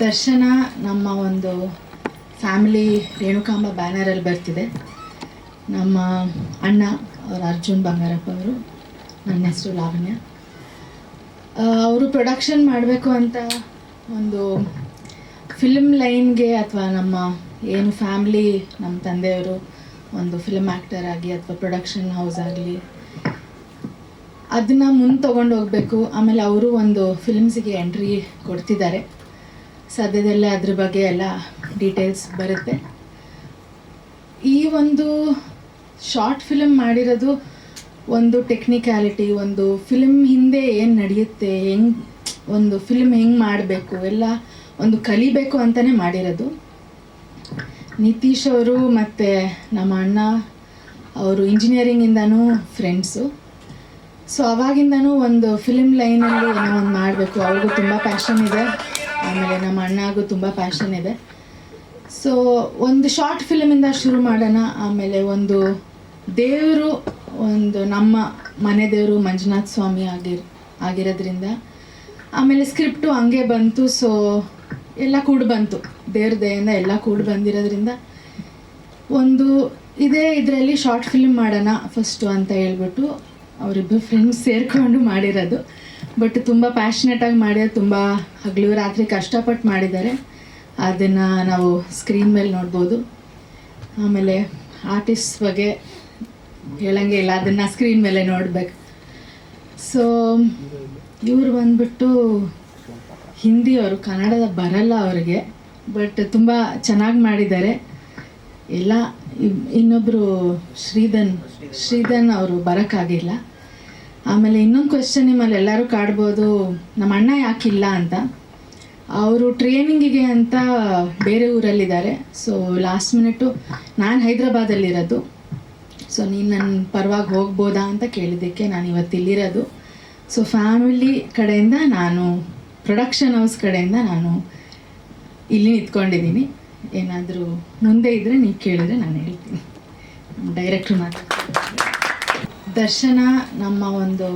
ದರ್ಶನ ನಮ್ಮ ಒಂದು ಫ್ಯಾಮಿಲಿ ರೇಣುಕಾಂಬ ಬ್ಯಾನರಲ್ಲಿ ಬರ್ತಿದೆ. ನಮ್ಮ ಅಣ್ಣ ಅವರು ಅರ್ಜುನ್ ಬಂಗಾರಪ್ಪ ಅವರು, ನನ್ನ ಹೆಸರು ಲಾವಣ್ಯ. ಅವರು ಪ್ರೊಡಕ್ಷನ್ ಮಾಡಬೇಕು ಅಂತ ಒಂದು ಫಿಲ್ಮ್ ಲೈನ್ಗೆ ಅಥವಾ ನಮ್ಮ ಏನು ಫ್ಯಾಮ್ಲಿ, ನಮ್ಮ ತಂದೆಯವರು ಒಂದು ಫಿಲ್ಮ್ ಆ್ಯಕ್ಟರ್ ಆಗಿ ಅಥವಾ ಪ್ರೊಡಕ್ಷನ್ ಹೌಸ್ ಆಗಲಿ ಅದನ್ನು ಮುಂದೆ ತೊಗೊಂಡು ಹೋಗಬೇಕು. ಆಮೇಲೆ ಅವರು ಒಂದು ಫಿಲ್ಮ್ಸಿಗೆ ಎಂಟ್ರಿ ಕೊಡ್ತಿದ್ದಾರೆ. ಸದ್ಯದಲ್ಲೇ ಅದ್ರ ಬಗ್ಗೆ ಎಲ್ಲ ಡೀಟೇಲ್ಸ್ ಬರುತ್ತೆ. ಈ ಒಂದು ಶಾರ್ಟ್ ಫಿಲ್ಮ್ ಮಾಡಿರೋದು ಒಂದು ಟೆಕ್ನಿಕ್ಯಾಲಿಟಿ, ಒಂದು ಫಿಲ್ಮ್ ಹಿಂದೆ ಏನು ನಡೆಯುತ್ತೆ, ಒಂದು ಫಿಲ್ಮ್ ಹೆಂಗೆ ಮಾಡಬೇಕು ಎಲ್ಲ ಒಂದು ಕಲಿಬೇಕು ಅಂತಲೇ ಮಾಡಿರೋದು. ನಿತೀಶ್ ಅವರು ಮತ್ತು ನಮ್ಮ ಅಣ್ಣ ಅವರು ಇಂಜಿನಿಯರಿಂಗಿಂದನೂ ಫ್ರೆಂಡ್ಸು. ಸೊ ಅವಾಗಿಂದನೂ ಒಂದು ಫಿಲ್ಮ್ ಲೈನಲ್ಲಿ ಏನೋ ಒಂದು ಮಾಡಬೇಕು, ಅವ್ರಿಗೂ ತುಂಬ ಪ್ಯಾಷನ್ ಇದೆ, ಆಮೇಲೆ ನಮ್ಮ ಅಣ್ಣಗೂ ತುಂಬ ಪ್ಯಾಷನ್ ಇದೆ. ಸೊ ಒಂದು ಶಾರ್ಟ್ ಫಿಲ್ಮಿಂದ ಶುರು ಮಾಡೋಣ. ಆಮೇಲೆ ಒಂದು ದೇವರು, ಒಂದು ನಮ್ಮ ಮನೆ ದೇವರು ಮಂಜುನಾಥ ಸ್ವಾಮಿ ಆಗಿರೋದ್ರಿಂದ ಆಮೇಲೆ ಸ್ಕ್ರಿಪ್ಟು ಹಂಗೆ ಬಂತು. ಸೊ ಎಲ್ಲ ಕೂಡ ಬಂತು, ದೇವ್ರ ದಯೆಯಿಂದ ಎಲ್ಲ ಕೂಡ ಬಂದಿರೋದ್ರಿಂದ ಒಂದು ಇದರಲ್ಲಿ ಶಾರ್ಟ್ ಫಿಲ್ಮ್ ಮಾಡೋಣ ಫಸ್ಟು ಅಂತ ಹೇಳ್ಬಿಟ್ಟು ಅವರಿಬ್ಬರು ಫ್ರೆಂಡ್ಸ್ ಸೇರಿಕೊಂಡು ಮಾಡಿರೋದು. ಬಟ್ ತುಂಬ ಪ್ಯಾಷನೇಟಾಗಿ ಮಾಡಿರೋದು, ತುಂಬ ಹಗಲು ರಾತ್ರಿ ಕಷ್ಟಪಟ್ಟು ಮಾಡಿದ್ದಾರೆ. ಅದನ್ನು ನಾವು ಸ್ಕ್ರೀನ್ ಮೇಲೆ ನೋಡ್ಬೋದು. ಆಮೇಲೆ ಆರ್ಟಿಸ್ಟ್ ಬಗ್ಗೆ ಹೇಳಂಗೆ ಇಲ್ಲ, ಅದನ್ನು ಸ್ಕ್ರೀನ್ ಮೇಲೆ ನೋಡ್ಬೇಕು. ಸೊ ಇವರು ಬಂದ್ಬಿಟ್ಟು ಹಿಂದಿಯವರು, ಕನ್ನಡದ ಬರಲ್ಲ ಅವ್ರಿಗೆ, ಬಟ್ ತುಂಬ ಚೆನ್ನಾಗಿ ಮಾಡಿದ್ದಾರೆ ಎಲ್ಲ. ಇನ್ನೊಬ್ಬರು ಶ್ರೀಧನ್ ಅವರು ಬರೋಕ್ಕಾಗಿಲ್ಲ. ಆಮೇಲೆ ಇನ್ನೊಂದು ಕ್ವೆಶ್ಚನ್ ನಿಮ್ಮಲ್ಲಿ ಎಲ್ಲರೂ ಕಾಡ್ಬೋದು, ನಮ್ಮ ಅಣ್ಣ ಯಾಕಿಲ್ಲ ಅಂತ. ಅವರು ಟ್ರೈನಿಂಗಿಗೆ ಅಂತ ಬೇರೆ ಊರಲ್ಲಿದ್ದಾರೆ. ಸೊ ಲಾಸ್ಟ್ ಮಿನಿಟು ನಾನು ಹೈದ್ರಾಬಾದಲ್ಲಿರೋದು, ಸೊ ನೀನು ನನ್ನ ಪರವಾಗಿ ಹೋಗ್ಬೋದಾ ಅಂತ ಕೇಳಿದ್ದಕ್ಕೆ ನಾನು ಇವತ್ತು ಇಲ್ಲಿರೋದು. ಸೊ ಫ್ಯಾಮಿಲಿ ಕಡೆಯಿಂದ ನಾನು, ಪ್ರೊಡಕ್ಷನ್ ಹೌಸ್ ಕಡೆಯಿಂದ ನಾನು ಇಲ್ಲಿ ನಿಂತ್ಕೊಂಡಿದ್ದೀನಿ. ಏನಾದರೂ ಮುಂದೆ ಇದ್ದರೆ ನೀವು ಕೇಳಿದ್ರೆ ನಾನು ಹೇಳ್ತೀನಿ. ಡೈರೆಕ್ಟ್ರು ಮಾತಾಡ್ತೀನಿ. ದರ್ಶನ ನಮ್ಮ ಒಂದು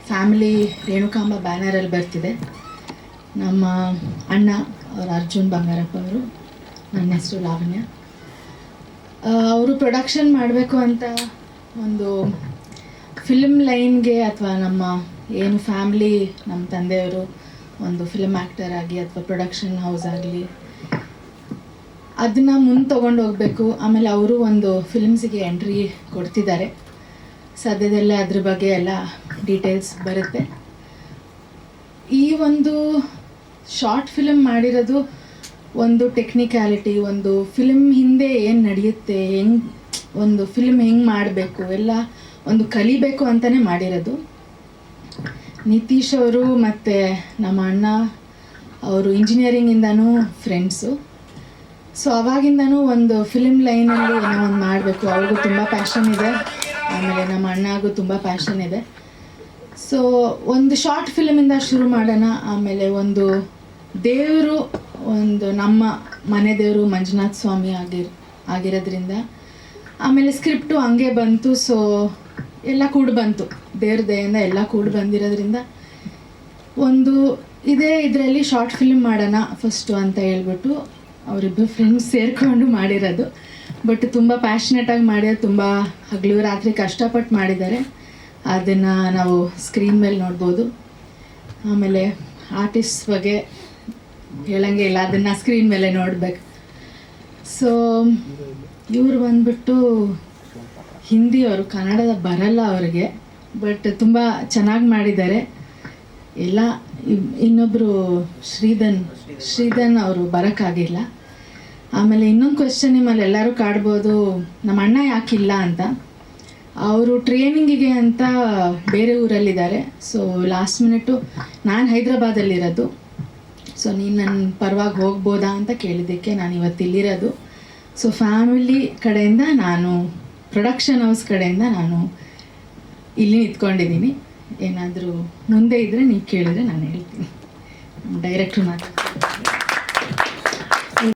ಫ್ಯಾಮಿಲಿ ರೇಣುಕಾಂಬ ಬ್ಯಾನರಲ್ಲಿ ಬರ್ತಿದೆ. ನಮ್ಮ ಅಣ್ಣ ಅವರು ಅರ್ಜುನ್ ಬಂಗಾರಪ್ಪ ಅವರು, ನನ್ನ ಹೆಸರು ಲಾವಣ್ಯ. ಅವರು ಪ್ರೊಡಕ್ಷನ್ ಮಾಡಬೇಕು ಅಂತ ಒಂದು ಫಿಲ್ಮ್ ಲೈನ್ಗೆ ಅಥವಾ ನಮ್ಮ ಏನು ಫ್ಯಾಮ್ಲಿ, ನಮ್ಮ ತಂದೆಯವರು ಒಂದು ಫಿಲ್ಮ್ ಆ್ಯಕ್ಟರ್ ಆಗಿ ಅಥವಾ ಪ್ರೊಡಕ್ಷನ್ ಹೌಸ್ ಆಗಲಿ ಅದನ್ನು ಮುಂದೆ ತೊಗೊಂಡು ಹೋಗಬೇಕು. ಆಮೇಲೆ ಅವರು ಒಂದು ಫಿಲ್ಮ್ಸಿಗೆ ಎಂಟ್ರಿ ಕೊಡ್ತಿದ್ದಾರೆ. ಸದ್ಯದಲ್ಲೇ ಅದ್ರ ಬಗ್ಗೆ ಎಲ್ಲ ಡೀಟೇಲ್ಸ್ ಬರುತ್ತೆ. ಈ ಒಂದು ಶಾರ್ಟ್ ಫಿಲ್ಮ್ ಮಾಡಿರೋದು ಒಂದು ಟೆಕ್ನಿಕ್ಯಾಲಿಟಿ, ಒಂದು ಫಿಲ್ಮ್ ಹಿಂದೆ ಏನು ನಡೆಯುತ್ತೆ, ಒಂದು ಫಿಲ್ಮ್ ಹೆಂಗೆ ಮಾಡಬೇಕು ಎಲ್ಲ ಒಂದು ಕಲಿಬೇಕು ಅಂತಲೇ ಮಾಡಿರೋದು. ನಿತೀಶ್ ಅವರು ಮತ್ತು ನಮ್ಮ ಅಣ್ಣ ಅವರು ಇಂಜಿನಿಯರಿಂಗಿಂದನೂ ಫ್ರೆಂಡ್ಸು. ಸೊ ಅವಾಗಿಂದನೂ ಒಂದು ಫಿಲ್ಮ್ ಲೈನಲ್ಲಿ ಏನೋ ಒಂದು ಮಾಡಬೇಕು, ಅವ್ರಿಗೂ ತುಂಬ ಪ್ಯಾಷನ್ ಇದೆ, ಆಮೇಲೆ ನಮ್ಮ ಅಣ್ಣಗೂ ತುಂಬ ಪ್ಯಾಷನ್ ಇದೆ. ಸೊ ಒಂದು ಶಾರ್ಟ್ ಫಿಲ್ಮಿಂದ ಶುರು ಮಾಡೋಣ. ಆಮೇಲೆ ಒಂದು ದೇವರು, ಒಂದು ನಮ್ಮ ಮನೆ ದೇವರು ಮಂಜುನಾಥ ಸ್ವಾಮಿ ಆಗಿರೋದ್ರಿಂದ ಆಮೇಲೆ ಸ್ಕ್ರಿಪ್ಟು ಹಂಗೆ ಬಂತು. ಸೊ ಎಲ್ಲ ಕೂಡ ಬಂತು, ದೇವ್ರ ದಯೆಯಿಂದ ಎಲ್ಲ ಕೂಡ ಬಂದಿರೋದ್ರಿಂದ ಒಂದು ಇದರಲ್ಲಿ ಶಾರ್ಟ್ ಫಿಲ್ಮ್ ಮಾಡೋಣ ಫಸ್ಟು ಅಂತ ಹೇಳ್ಬಿಟ್ಟು ಅವರಿಬ್ಬರು ಫ್ರೆಂಡ್ಸ್ ಸೇರಿಕೊಂಡು ಮಾಡಿರೋದು. ಬಟ್ ತುಂಬ ಪ್ಯಾಷನೇಟಾಗಿ ಮಾಡಿರೋದು, ತುಂಬ ಹಗಲು ರಾತ್ರಿ ಕಷ್ಟಪಟ್ಟು ಮಾಡಿದ್ದಾರೆ. ಅದನ್ನು ನಾವು ಸ್ಕ್ರೀನ್ ಮೇಲೆ ನೋಡ್ಬೋದು. ಆಮೇಲೆ ಆರ್ಟಿಸ್ಟ್ ಬಗ್ಗೆ ಹೇಳಂಗೆ ಇಲ್ಲ, ಅದನ್ನು ಸ್ಕ್ರೀನ್ ಮೇಲೆ ನೋಡ್ಬೇಕು. ಸೊ ಇವರು ಬಂದ್ಬಿಟ್ಟು ಹಿಂದಿಯವರು, ಕನ್ನಡದ ಬರಲ್ಲ ಅವ್ರಿಗೆ, ಬಟ್ ತುಂಬ ಚೆನ್ನಾಗಿ ಮಾಡಿದ್ದಾರೆ ಎಲ್ಲ. ಇನ್ನೊಬ್ಬರು ಶ್ರೀಧನ್ ಅವರು ಬರೋಕ್ಕಾಗಿಲ್ಲ. ಆಮೇಲೆ ಇನ್ನೊಂದು ಕ್ವೆಶ್ಚನ್ ನಿಮ್ಮಲ್ಲಿ ಎಲ್ಲರೂ ಕಾಡ್ಬೋದು, ನಮ್ಮ ಅಣ್ಣ ಯಾಕಿಲ್ಲ ಅಂತ. ಅವರು ಟ್ರೈನಿಂಗಿಗೆ ಅಂತ ಬೇರೆ ಊರಲ್ಲಿದ್ದಾರೆ. ಸೊ ಲಾಸ್ಟ್ ಮಿನಿಟು ನಾನು ಹೈದ್ರಾಬಾದಲ್ಲಿರೋದು, ಸೊ ನೀನು ನನ್ನ ಪರವಾಗಿ ಹೋಗ್ಬೋದಾ ಅಂತ ಕೇಳಿದ್ದಕ್ಕೆ ನಾನು ಇವತ್ತು ಇಲ್ಲಿರೋದು. ಸೊ ಫ್ಯಾಮಿಲಿ ಕಡೆಯಿಂದ ನಾನು, ಪ್ರೊಡಕ್ಷನ್ ಹೌಸ್ ಕಡೆಯಿಂದ ನಾನು ಇಲ್ಲಿ ನಿಂತ್ಕೊಂಡಿದ್ದೀನಿ. ಏನಾದರೂ ಮುಂದೆ ಇದ್ದರೆ ನೀವು ಕೇಳಿದ್ರೆ ನಾನು ಹೇಳ್ತೀನಿ. ಡೈರೆಕ್ಟ್ರು ಮಾತಾಡ್ತೀನಿ.